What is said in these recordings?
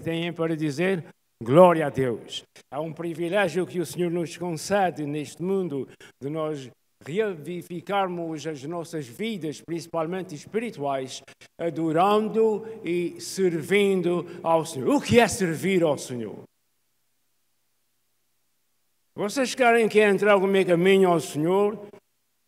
têm para dizer? Glória a Deus. É um privilégio que o Senhor nos concede neste mundo de nós revivificarmos as nossas vidas, principalmente espirituais, adorando e servindo ao Senhor. O que é servir ao Senhor? Vocês querem que entre ao meu caminho ao Senhor,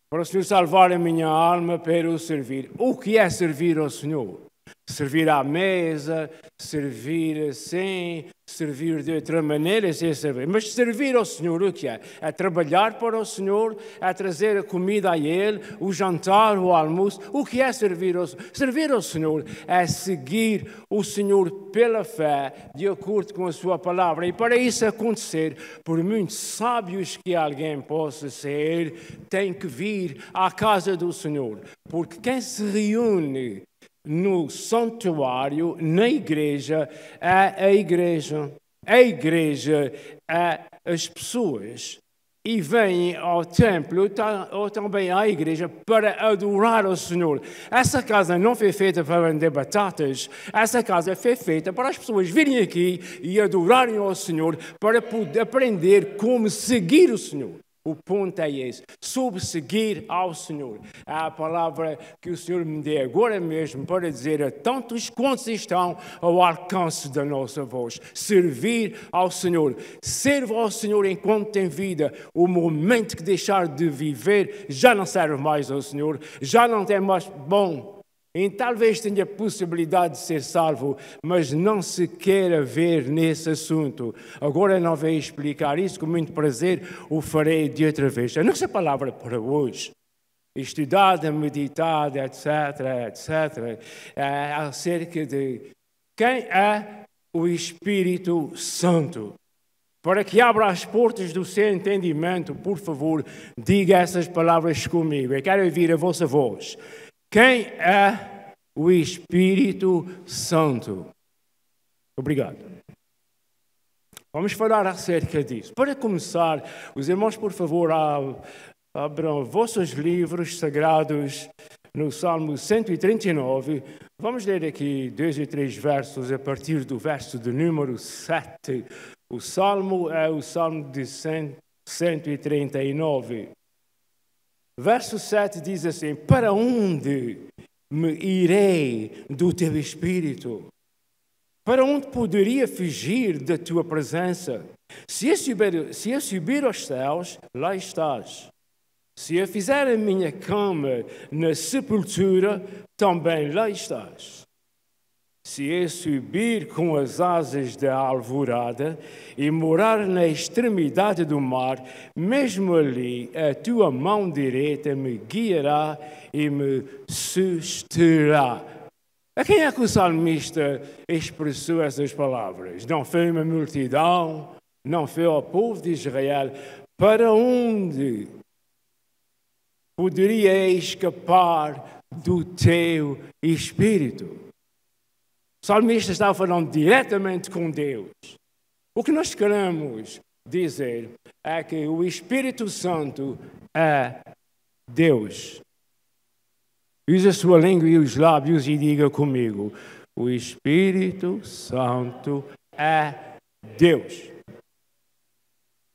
para o Senhor salvar a minha alma, para o servir? O que é servir ao Senhor? Servir à mesa, servir assim, servir de outra maneira, sem servir. Mas servir ao Senhor o que é? É trabalhar para o Senhor, é trazer a comida a Ele, o jantar, o almoço. O que é servir ao Senhor? Servir ao Senhor é seguir o Senhor pela fé, de acordo com a sua palavra. E para isso acontecer, por muito sábios que alguém possa ser, tem que vir à casa do Senhor. Porque quem se reúne no santuário, na igreja, é a igreja. A igreja é as pessoas. E vêm ao templo, ou também à igreja, para adorar o Senhor. Essa casa não foi feita para vender batatas. Essa casa foi feita para as pessoas virem aqui e adorarem ao Senhor, para poder aprender como seguir o Senhor. O ponto é esse, sobre seguir ao Senhor. É a palavra que o Senhor me deu agora mesmo para dizer a tantos quantos estão ao alcance da nossa voz. Servir ao Senhor. Serva ao Senhor enquanto tem vida. O momento que deixar de viver já não serve mais ao Senhor. Já não tem mais bom. E talvez tenha possibilidade de ser salvo, mas não se queira ver nesse assunto. Agora não vou explicar isso, com muito prazer o farei de outra vez. A nossa palavra para hoje, estudada, meditada, etc., etc., é acerca de quem é o Espírito Santo. Para que abra as portas do seu entendimento, por favor, diga essas palavras comigo. Eu quero ouvir a vossa voz. Quem é o Espírito Santo? Obrigado. Vamos falar acerca disso. Para começar, os irmãos, por favor, abram vossos livros sagrados no Salmo 139. Vamos ler aqui 2 e 3 versos a partir do verso de número 7. O Salmo é o Salmo de 139. Verso 7 diz assim: para onde me irei do teu Espírito? Para onde poderia fugir da tua presença? Se eu subir aos céus, lá estás. Se eu fizer a minha cama na sepultura, também lá estás. Se eu subir com as asas da alvorada e morar na extremidade do mar, mesmo ali a tua mão direita me guiará e me susterá. A quem é que o salmista expressou essas palavras? Não foi uma multidão, não foi ao povo de Israel. Para onde poderia escapar do teu Espírito? O salmista está falando diretamente com Deus. O que nós queremos dizer é que o Espírito Santo é Deus. Use a sua língua e os lábios e diga comigo: o Espírito Santo é Deus.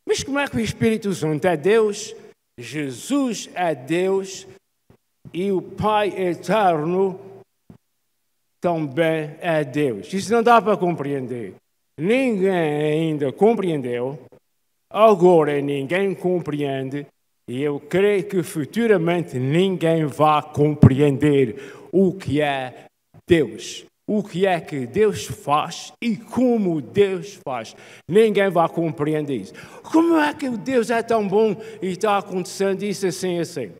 Mas como é que o Espírito Santo é Deus? Jesus é Deus e o Pai eterno também é Deus. Isso não dá para compreender. Ninguém ainda compreendeu. Agora ninguém compreende. E eu creio que futuramente ninguém vai compreender o que é Deus. O que é que Deus faz e como Deus faz. Ninguém vai compreender isso. Como é que Deus é tão bom e está acontecendo isso assim, assim?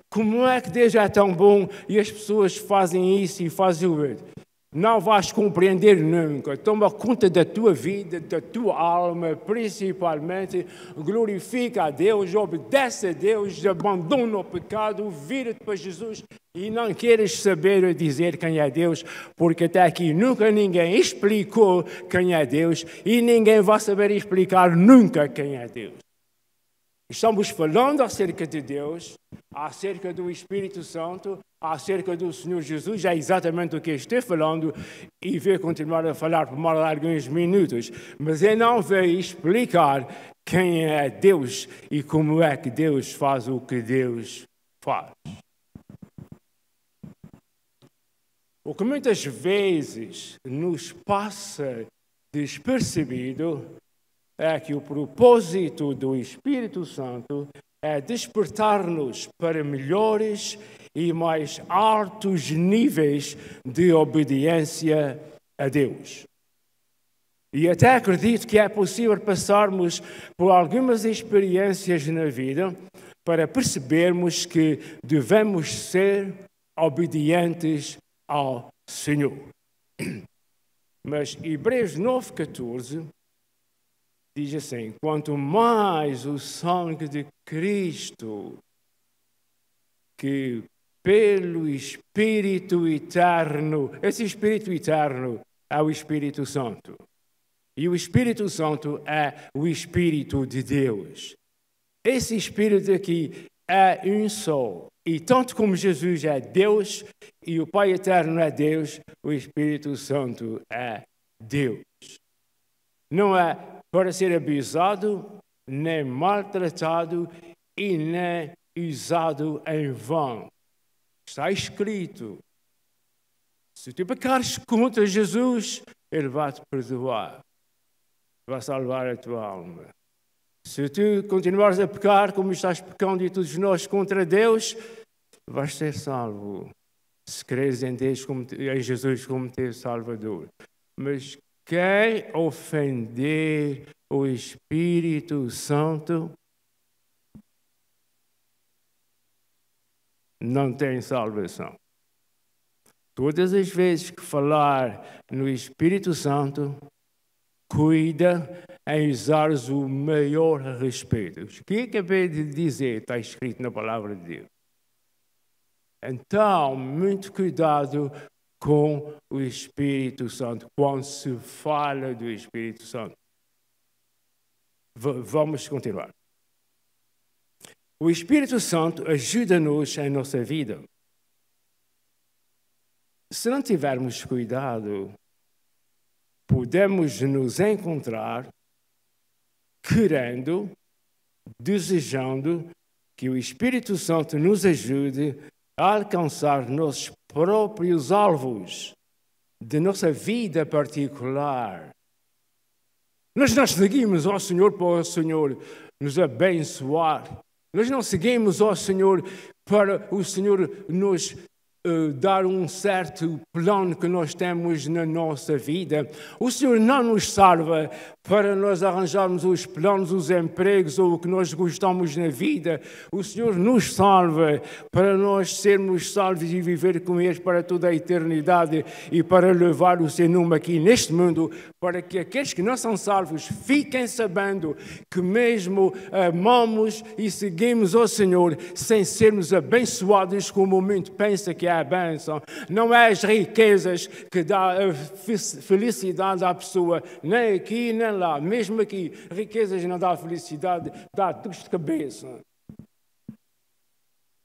Como é que Deus é tão bom e as pessoas fazem isso e fazem o outro? Não vais compreender nunca. Toma conta da tua vida, da tua alma, principalmente. Glorifica a Deus, obedece a Deus, abandona o pecado, vira-te para Jesus e não queres saber ou dizer quem é Deus, porque até aqui nunca ninguém explicou quem é Deus e ninguém vai saber explicar nunca quem é Deus. Estamos falando acerca de Deus, acerca do Espírito Santo, acerca do Senhor Jesus, é exatamente o que estou falando e vou continuar a falar por mais alguns minutos. Mas eu não vou explicar quem é Deus e como é que Deus faz o que Deus faz. O que muitas vezes nos passa despercebido é que o propósito do Espírito Santo é despertar-nos para melhores e mais altos níveis de obediência a Deus. E até acredito que é possível passarmos por algumas experiências na vida para percebermos que devemos ser obedientes ao Senhor. Mas Hebreus 9:14 diz assim: quanto mais o sangue de Cristo, que pelo Espírito eterno, esse Espírito eterno é o Espírito Santo. E o Espírito Santo é o Espírito de Deus. Esse Espírito aqui é um só. E tanto como Jesus é Deus e o Pai eterno é Deus, o Espírito Santo é Deus. Não é para ser abusado, nem maltratado e nem usado em vão. Está escrito. Se tu pecares contra Jesus, Ele vai te perdoar. Vai salvar a tua alma. Se tu continuares a pecar como estás pecando e todos nós contra Deus, vais ser salvo. Se creres em Deus, em Jesus como teu Salvador. Mas quem ofender o Espírito Santo não tem salvação. Todas as vezes que falar no Espírito Santo, cuida em usares o maior respeito. O que acabei de dizer está escrito na palavra de Deus. Então, muito cuidado com o Espírito Santo, quando se fala do Espírito Santo. Vamos continuar. O Espírito Santo ajuda-nos em nossa vida. Se não tivermos cuidado, podemos nos encontrar querendo, desejando que o Espírito Santo nos ajude a alcançar nossos próprios alvos de nossa vida particular. Nós não seguimos ao Senhor para o Senhor nos abençoar. Nós não seguimos ao Senhor para o Senhor nos dar um certo plano que nós temos na nossa vida. O Senhor não nos salva para nós arranjarmos os planos, os empregos ou o que nós gostamos na vida. O Senhor nos salva para nós sermos salvos e viver com Ele para toda a eternidade e para levar o seu nome aqui neste mundo, para que aqueles que não são salvos fiquem sabendo que mesmo amamos e seguimos ao Senhor sem sermos abençoados como o mundo pensa que é a bênção. Não é as riquezas que dá a felicidade à pessoa, nem aqui nem lá. Mesmo aqui, riquezas não dá felicidade, dá dor de cabeça.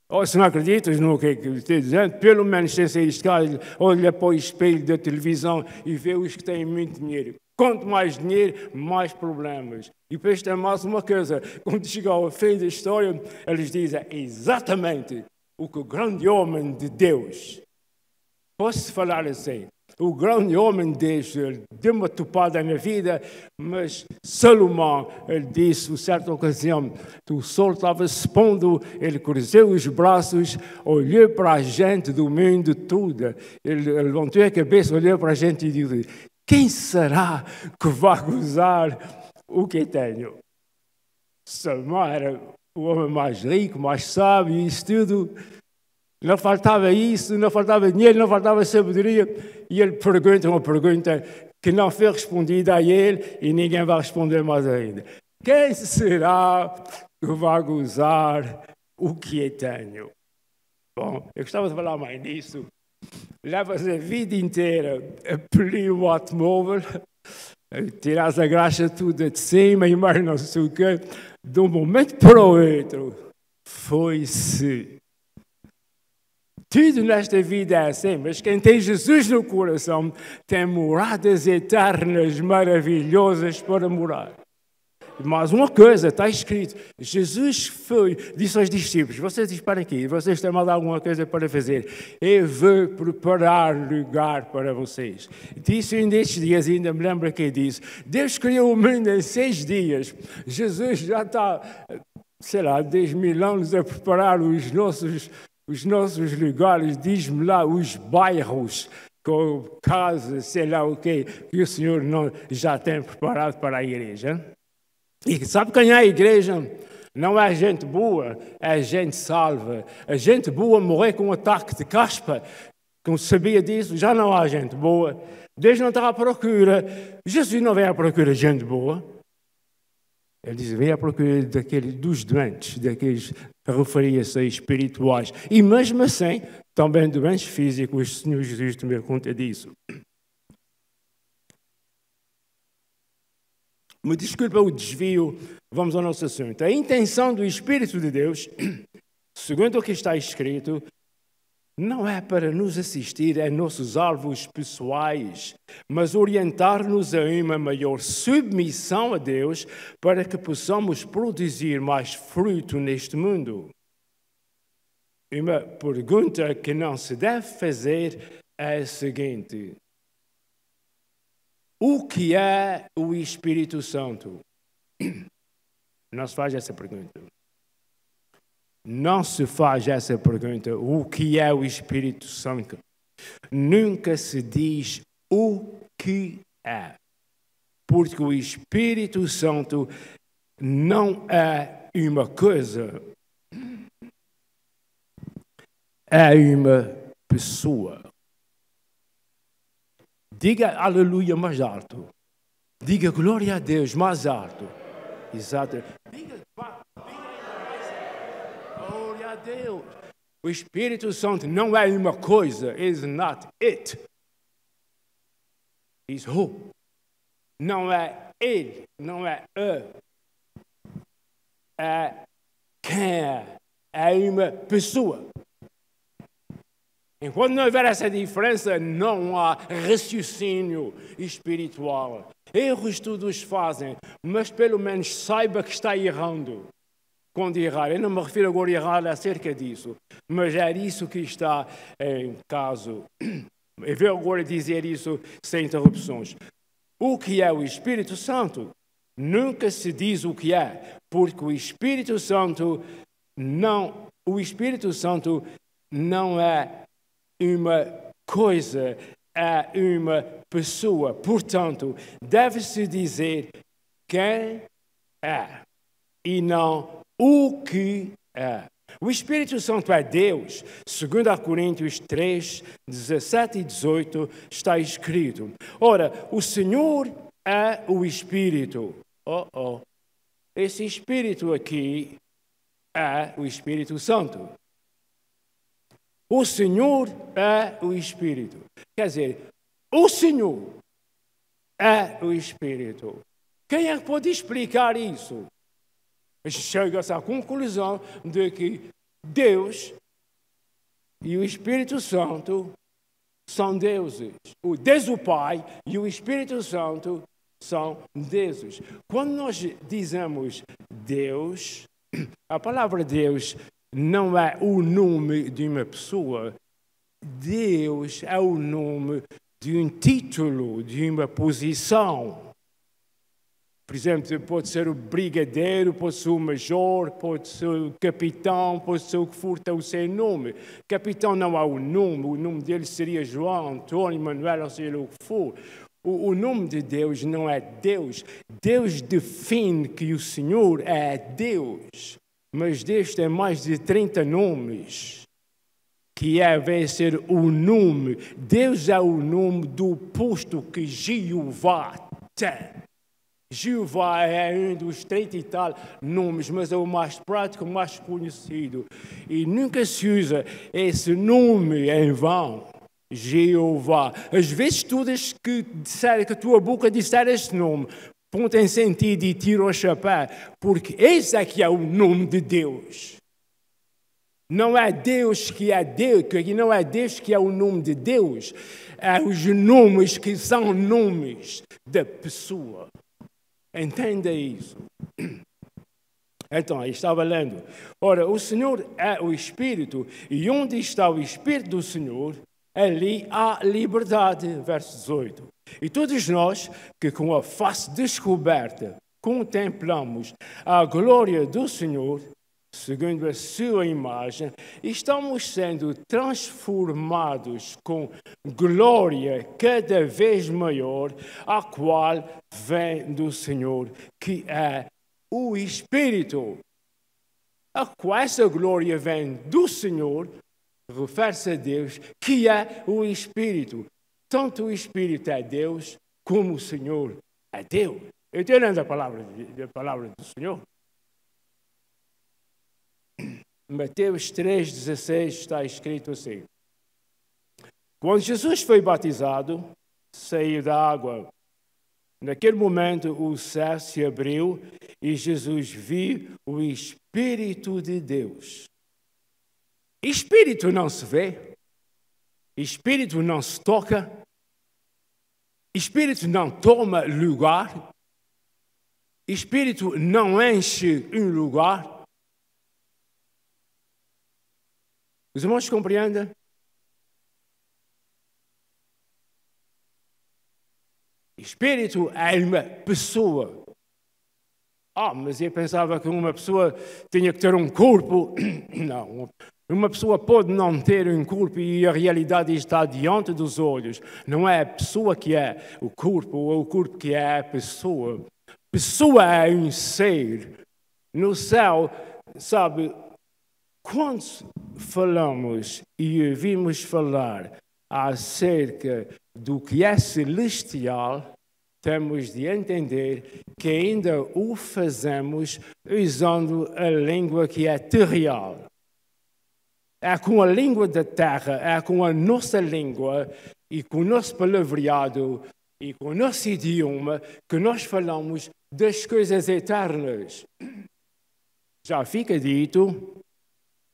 Ou se não acreditas no que estou dizendo, pelo menos sem sair de casa, olha para o espelho da televisão e vê os que têm muito dinheiro. Quanto mais dinheiro, mais problemas. E depois tem mais uma coisa, quando chega ao fim da história, eles dizem exatamente o que o grande homem de Deus, posso falar assim, o grande homem de Deus, ele deu uma topada na vida, mas Salomão, ele disse, em certa ocasião, o sol estava se pondo, ele cruzou os braços, olhou para a gente do mundo todo, ele levantou a cabeça, olhou para a gente e disse, quem será que vai gozar o que tenho? Salomão era o homem mais rico, mais sábio, e isso tudo. Não faltava isso, não faltava dinheiro, não faltava sabedoria. E ele pergunta uma pergunta que não foi respondida a ele e ninguém vai responder mais ainda. Quem será que vai gozar o que eu tenho? Bom, eu gostava de falar mais nisso. Levas a vida inteira a polir o automóvel, Tiras a graxa toda de cima e mais não sei o quê. De um momento para o outro, foi-se. Tudo nesta vida é assim, mas quem tem Jesus no coração tem moradas eternas, maravilhosas para morar. Mas uma coisa, está escrito, Jesus disse aos discípulos, vocês esperem aqui, vocês têm mais alguma coisa para fazer. Eu vou preparar lugar para vocês. Disse um destes dias, ainda me lembro que disse, Deus criou o mundo em 6 dias. Jesus já está, 10 mil anos a preparar os nossos lugares, diz-me lá, os bairros, com casas, sei lá o quê, que o Senhor já tem preparado para a igreja. E sabe quem é a igreja? Não é gente boa, é gente salva. A gente boa morrer com um ataque de caspa. Como sabia disso, já não há gente boa. Deus não está à procura. Jesus não vem à procura de gente boa. Ele diz, vem à procura dos doentes, daqueles que referia-se a espirituais. E mesmo assim, também doentes físicos, o Senhor Jesus também conta disso. Me desculpa o desvio, vamos ao nosso assunto. A intenção do Espírito de Deus, segundo o que está escrito, não é para nos assistir a nossos alvos pessoais, mas orientar-nos a uma maior submissão a Deus para que possamos produzir mais fruto neste mundo. Uma pergunta que não se deve fazer é a seguinte: o que é o Espírito Santo? Não se faz essa pergunta. Não se faz essa pergunta, o que é o Espírito Santo? Nunca se diz o que é. Porque o Espírito Santo não é uma coisa, é uma pessoa. Diga aleluia mais alto. Diga glória a Deus mais alto. Exato. Diga glória a Deus. O Espírito Santo não é uma coisa. Is not it. Is who. Não é ele. Não é é quem é. É uma pessoa. Enquanto não houver essa diferença, não há raciocínio espiritual. Erros todos fazem, mas pelo menos saiba que está errando. Quando errar, eu não me refiro agora a errar acerca disso, mas é isso que está em caso. Eu vou agora dizer isso sem interrupções. O que é o Espírito Santo? Nunca se diz o que é, porque o Espírito Santo não é uma coisa, é uma pessoa. Portanto, deve-se dizer quem é e não o que é. O Espírito Santo é Deus. 2 Coríntios 3, 17 e 18 está escrito. Ora, o Senhor é o Espírito. Esse Espírito aqui é o Espírito Santo. O Senhor é o Espírito. Quer dizer, o Senhor é o Espírito. Quem é que pode explicar isso? Chega-se à conclusão de que Deus e o Espírito Santo são deuses. O Deus o Pai e o Espírito Santo são deuses. Quando nós dizemos Deus, a palavra Deus não é o nome de uma pessoa. Deus é o nome de um título, de uma posição. Por exemplo, pode ser o brigadeiro, pode ser o major, pode ser o capitão, pode ser o que for, tem o seu nome. Capitão não é o nome dele seria João, Antônio, Manuel, ou seja o que for. O nome de Deus não é Deus. Deus define que o Senhor é Deus. Mas Deus tem mais de 30 nomes, que vai ser o nome. Deus é o nome do posto que Jeová tem. Jeová é um dos 30 e tal nomes, mas é o mais prático, o mais conhecido. E nunca se usa esse nome em vão. Jeová. As vezes todas que a tua boca disser este nome, ponta em sentido e tira o chapéu, porque esse é que é o nome de Deus. Não é Deus que é Deus, não é Deus que é o nome de Deus, é os nomes que são nomes da pessoa. Entenda isso. Então, eu estava lendo. Ora, o Senhor é o Espírito, e onde está o Espírito do Senhor, ali há liberdade. Verso 18. E todos nós que com a face descoberta contemplamos a glória do Senhor, segundo a sua imagem, estamos sendo transformados com glória cada vez maior, a qual vem do Senhor, que é o Espírito. A qual essa glória vem do Senhor, refere-se a Deus, que é o Espírito. Tanto o Espírito é Deus, como o Senhor é Deus. Eu estou lendo a palavra do Senhor. Mateus 3,16 está escrito assim. Quando Jesus foi batizado, saiu da água. Naquele momento o céu se abriu e Jesus viu o Espírito de Deus. Espírito não se vê. Espírito não se toca. Espírito não toma lugar. Espírito não enche um lugar. Os irmãos compreendem? Espírito é uma pessoa. Mas eu pensava que uma pessoa tinha que ter um corpo. Não, uma pessoa pode não ter um corpo e a realidade está diante dos olhos. Não é a pessoa que é o corpo, ou o corpo que é a pessoa. Pessoa é um ser. No céu, sabe, quando falamos e ouvimos falar acerca do que é celestial, temos de entender que ainda o fazemos usando a língua que é terrenal. É com a língua da terra, é com a nossa língua e com o nosso palavreado e com o nosso idioma que nós falamos das coisas eternas. Já fica dito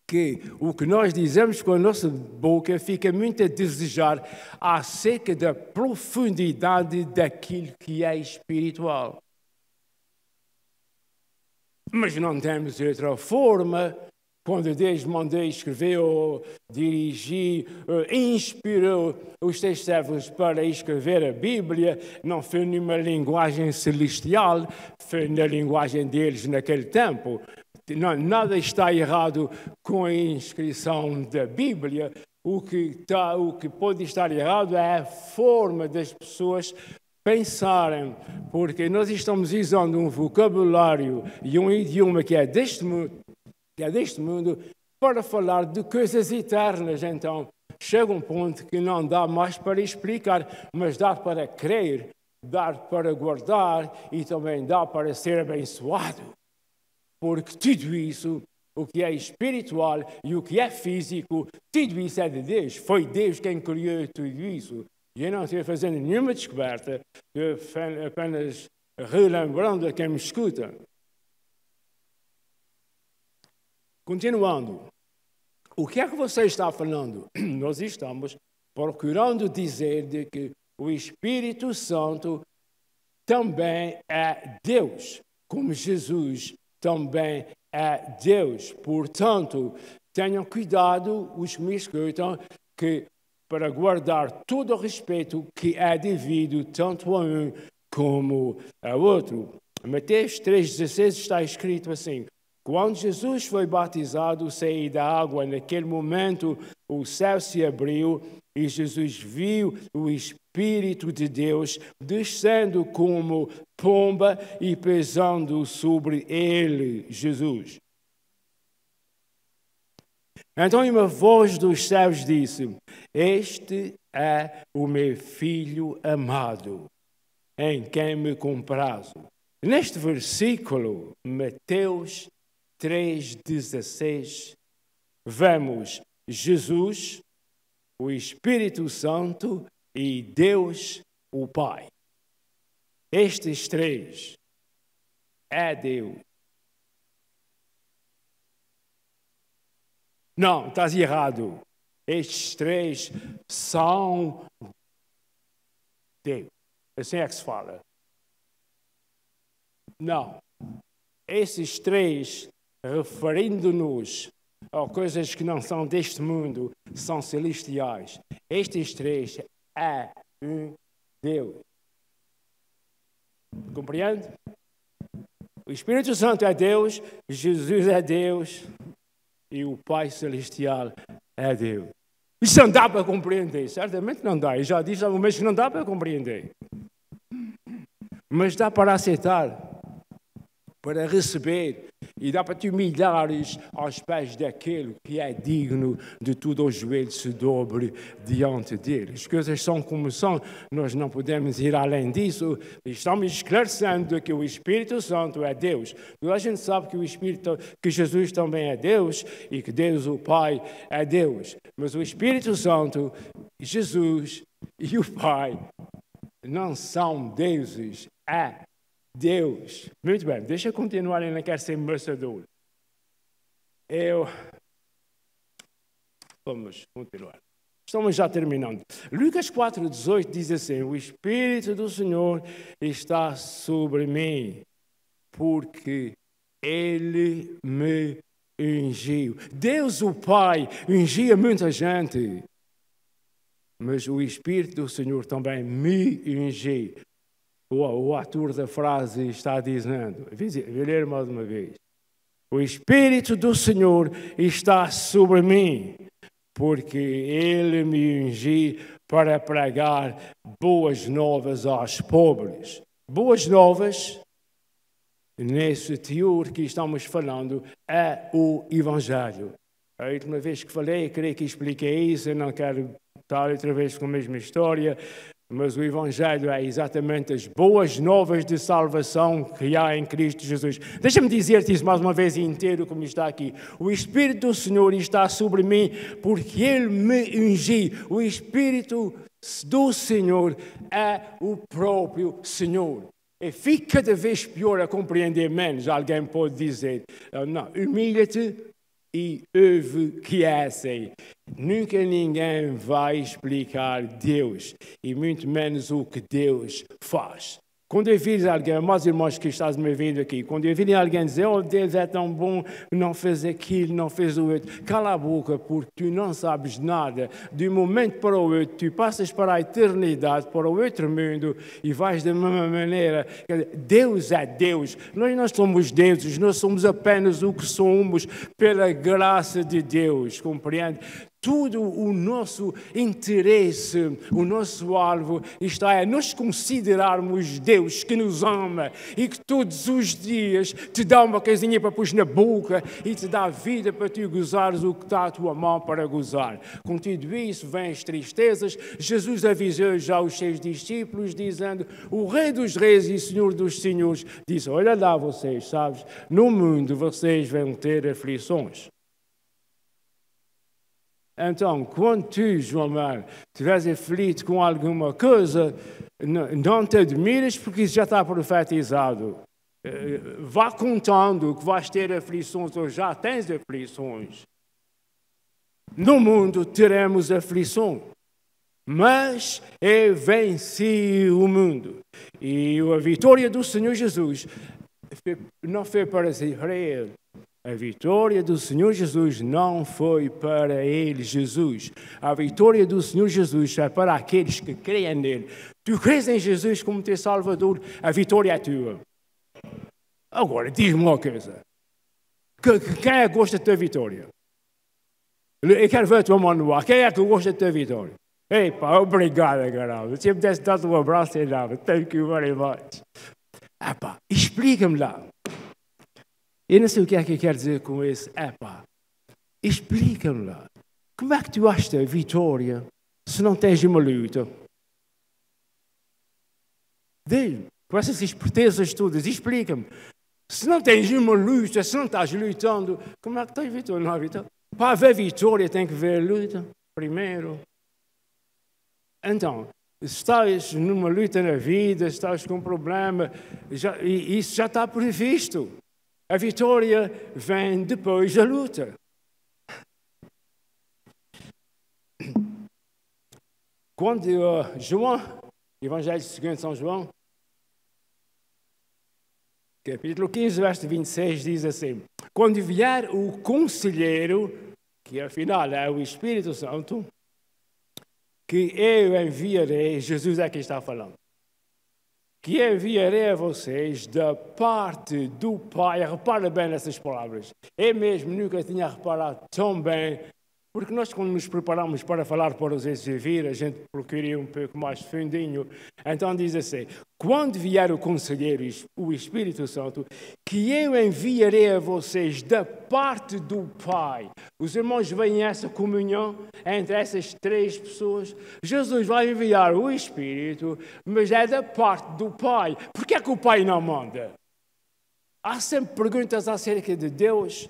que o que nós dizemos com a nossa boca fica muito a desejar acerca da profundidade daquilo que é espiritual. Mas não temos outra forma. Quando Deus mandou escrever ou dirigir, inspirou os seus servos para escrever a Bíblia, não foi numa linguagem celestial, foi na linguagem deles naquele tempo. Não, nada está errado com a inscrição da Bíblia. O que pode estar errado é a forma das pessoas pensarem, porque nós estamos usando um vocabulário e um idioma que é deste mundo para falar de coisas eternas. Então, chega um ponto que não dá mais para explicar, mas dá para crer, dá para guardar e também dá para ser abençoado. Porque tudo isso, o que é espiritual e o que é físico, tudo isso é de Deus. Foi Deus quem criou tudo isso. E eu não estou fazendo nenhuma descoberta, estou apenas relembrando a quem me escuta. Continuando, o que é que você está falando? Nós estamos procurando dizer de que o Espírito Santo também é Deus, como Jesus também é Deus. Portanto, tenham cuidado, os que me escutam, que para guardar todo o respeito que é devido tanto a um como a outro. Mateus 3,16 está escrito assim: quando Jesus foi batizado, saiu da água, naquele momento o céu se abriu e Jesus viu o Espírito de Deus descendo como pomba e pesando sobre ele, Jesus. Então uma voz dos céus disse: este é o meu filho amado, em quem me comprazo. Neste versículo, Mateus 3,16, vemos Jesus o Espírito Santo e Deus, o Pai. Estes três é Deus. Não, estás errado. Estes três são Deus. Assim é que se fala. Não. Esses três, referindo-nos a coisas que não são deste mundo, são celestiais. Estes três é um Deus. Compreende? O Espírito Santo é Deus, Jesus é Deus e o Pai Celestial é Deus. Isso não dá para compreender, certamente não dá. Eu já disse algumas vezes que não dá para compreender. Mas dá para aceitar, para receber, e dá para te humilhares aos pés daquele que é digno de tudo o joelho se dobre diante dele. As coisas são como são, nós não podemos ir além disso. Estamos esclarecendo que o Espírito Santo é Deus. Toda a gente sabe que Jesus também é Deus e que Deus, o Pai, é Deus. Mas o Espírito Santo, Jesus e o Pai não são deuses, é Deus. Muito bem, deixa eu continuar, eu não quero ser embaçador. Vamos continuar. Estamos já terminando. Lucas 4,18 diz assim: o Espírito do Senhor está sobre mim, porque Ele me ungiu. Deus, o Pai, ungia muita gente, mas o Espírito do Senhor também me ungiu. O autor da frase está dizendo, vou ler mais uma vez: o Espírito do Senhor está sobre mim, porque Ele me ungiu para pregar boas novas aos pobres. Boas novas, nesse teor que estamos falando, é o Evangelho. A última vez que falei, creio que expliquei isso, eu não quero estar outra vez com a mesma história. Mas o Evangelho é exatamente as boas novas de salvação que há em Cristo Jesus. Deixa-me dizer-te isso mais uma vez inteiro, como está aqui. O Espírito do Senhor está sobre mim, porque Ele me ungiu. O Espírito do Senhor é o próprio Senhor. E fica cada vez pior a compreender menos. Alguém pode dizer, não, humilha-te e ouve que é assim. Nunca ninguém vai explicar Deus, e muito menos o que Deus faz. Quando eu vir alguém, mais irmãos que estás me ouvindo aqui, quando eu vir alguém dizer, oh, Deus é tão bom, não fez aquilo, não fez o outro, cala a boca, porque tu não sabes nada. De um momento para o outro, tu passas para a eternidade, para o outro mundo, e vais da mesma maneira. Deus é Deus. Nós não somos deuses, nós somos apenas o que somos pela graça de Deus, compreende? Tudo o nosso interesse, o nosso alvo está a nós considerarmos Deus que nos ama e que todos os dias te dá uma coisinha para pôr na boca e te dá vida para tu gozares o que está à tua mão para gozar. Com tudo isso vêm as tristezas. Jesus avisou já os seus discípulos dizendo, o Rei dos Reis e Senhor dos Senhores disse, olha lá vocês, sabes, no mundo vocês vão ter aflições. Então, quando tu, João Mário, estiveres aflito com alguma coisa, não te admires porque isso já está profetizado. Vá contando que vais ter aflições ou já tens aflições. No mundo teremos aflições, mas eu venci o mundo. E a vitória do Senhor Jesus não foi para Israel. A vitória do Senhor Jesus não foi para ele, Jesus. A vitória do Senhor Jesus é para aqueles que creem nele. Tu crês em Jesus como teu Salvador, a vitória é tua. Agora, diz-me uma coisa. Quem é que gosta da tua vitória? Eu quero ver a tua mão no ar. Quem é que gosta da tua vitória? Ei, pá, obrigado, caramba. Se eu pudesse dar um abraço, eu dava. Thank you very much. Ah, pá, explica-me lá. Eu não sei o que é que eu quero dizer com esse. Explica-me lá. Como é que tu achas a vitória se não tens uma luta? Diz-me, com essas espertezas todas, explica-me. Se não tens uma luta, se não estás lutando, como é que tens vitória? Não há vitória. Para haver vitória tem que haver luta, primeiro. Então, estás numa luta na vida, estás com um problema, e isso já está previsto. A vitória vem depois da luta. Quando João, Evangelho segundo São João, capítulo 15, verso 26, diz assim: quando vier o Conselheiro, que afinal é o Espírito Santo, que eu enviarei, Jesus é quem está falando, que enviarei a vocês da parte do Pai. Repara bem nessas palavras. Eu mesmo nunca tinha reparado tão bem, porque nós, quando nos preparamos para falar para os vir, a gente procura um pouco mais fundinho. Então diz assim: quando vier o Conselheiro, o Espírito Santo, que eu enviarei a vocês da parte do Pai. Os irmãos veem essa comunhão entre essas três pessoas. Jesus vai enviar o Espírito, mas é da parte do Pai. Por que é que o Pai não manda? Há sempre perguntas acerca de Deus.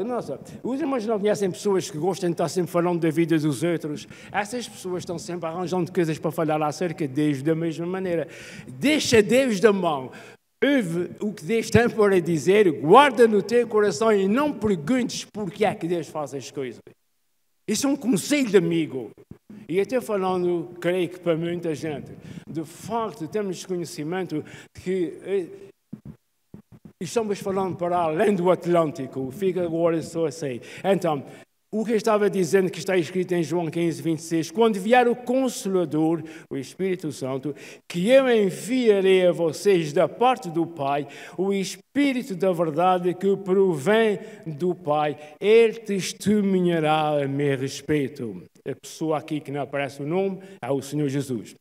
Nossa, os irmãos não conhecem pessoas que gostam de estar sempre falando da vida dos outros. Essas pessoas estão sempre arranjando coisas para falar acerca de Deus da mesma maneira. Deixa Deus da mão. Ouve o que Deus tem para dizer, guarda no teu coração e não perguntes por que é que Deus faz as coisas. Isso é um conselho de amigo. E até falando, creio que para muita gente, de facto temos conhecimento de que estamos falando para além do Atlântico. Fica agora só assim. Então, o que eu estava dizendo, que está escrito em João 15, 26, quando vier o Consolador, o Espírito Santo, que eu enviarei a vocês da parte do Pai, o Espírito da verdade que provém do Pai, ele testemunhará a meu respeito. A pessoa aqui que não aparece o nome é o Senhor Jesus.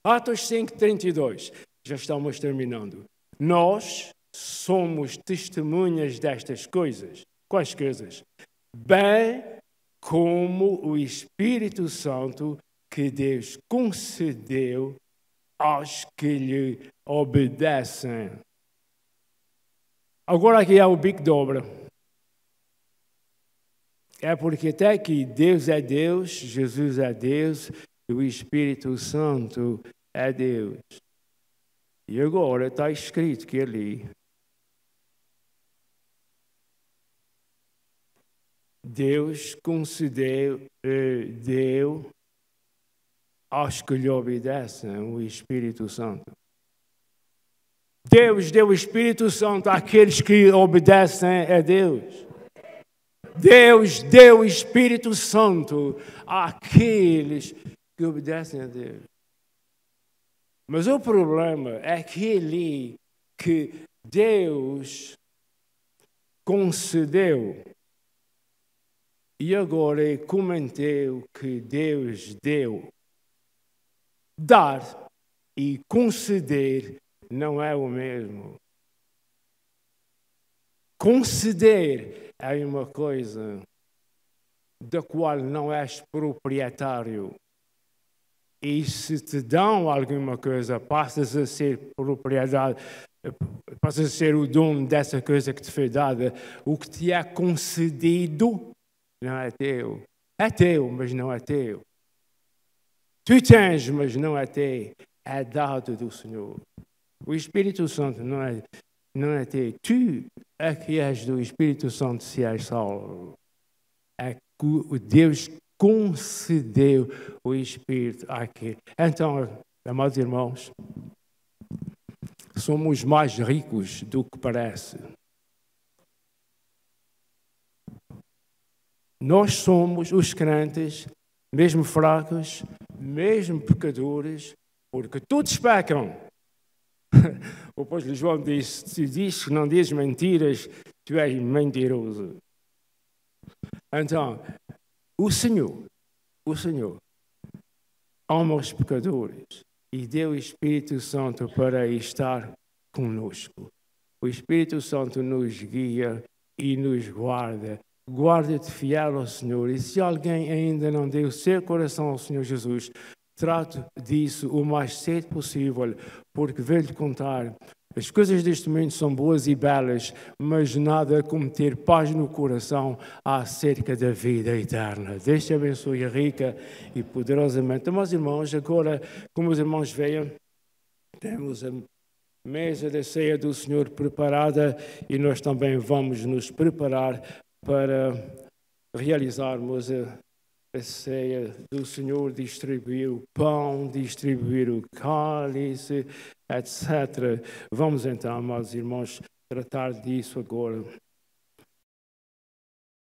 Atos 5, 32. Já estamos terminando. Nós somos testemunhas destas coisas. Quais coisas? Bem como o Espírito Santo que Deus concedeu aos que lhe obedecem. Agora aqui é o bico dobra. É porque até aqui Deus é Deus, Jesus é Deus, e o Espírito Santo é Deus. E agora está escrito que ali Deus concedeu, deu aos que lhe obedecem o Espírito Santo. Deus deu o Espírito Santo àqueles que obedecem a Deus. Deus deu o Espírito Santo àqueles que obedecem a Deus. Mas o problema é que ali que Deus concedeu. E agora eu comentei o que Deus deu. Dar e conceder não é o mesmo. Conceder é uma coisa da qual não és proprietário. E se te dão alguma coisa, passas a ser propriedade, passas a ser o dono dessa coisa que te foi dada. O que te é concedido não é teu. É teu, mas não é teu. Tu tens, mas não é teu. É dado do Senhor. O Espírito Santo não é teu. Tu é que és do Espírito Santo se és salvo. É que Deus concedeu o Espírito aqui. Então, amados irmãos, somos mais ricos do que parece. Nós somos os crentes, mesmo fracos, mesmo pecadores, porque todos pecam. O apóstolo João disse: se diz que não dizes mentiras, tu és mentiroso. Então, o Senhor ama os pecadores e deu o Espírito Santo para estar conosco. O Espírito Santo nos guia e nos guarda. Guarda-te fiel ao Senhor. E se alguém ainda não deu o seu coração ao Senhor Jesus, trate disso o mais cedo possível, porque vou-lhe contar As coisas deste mundo são boas e belas, mas nada como ter paz no coração acerca da vida eterna. Deus te abençoe rica e poderosamente. Meus irmãos, agora, como os irmãos veem, temos a mesa da ceia do Senhor preparada e nós também vamos nos preparar para realizarmos a ceia do Senhor, distribuir o pão, distribuir o cálice, etc. Vamos então, meus irmãos, tratar disso agora.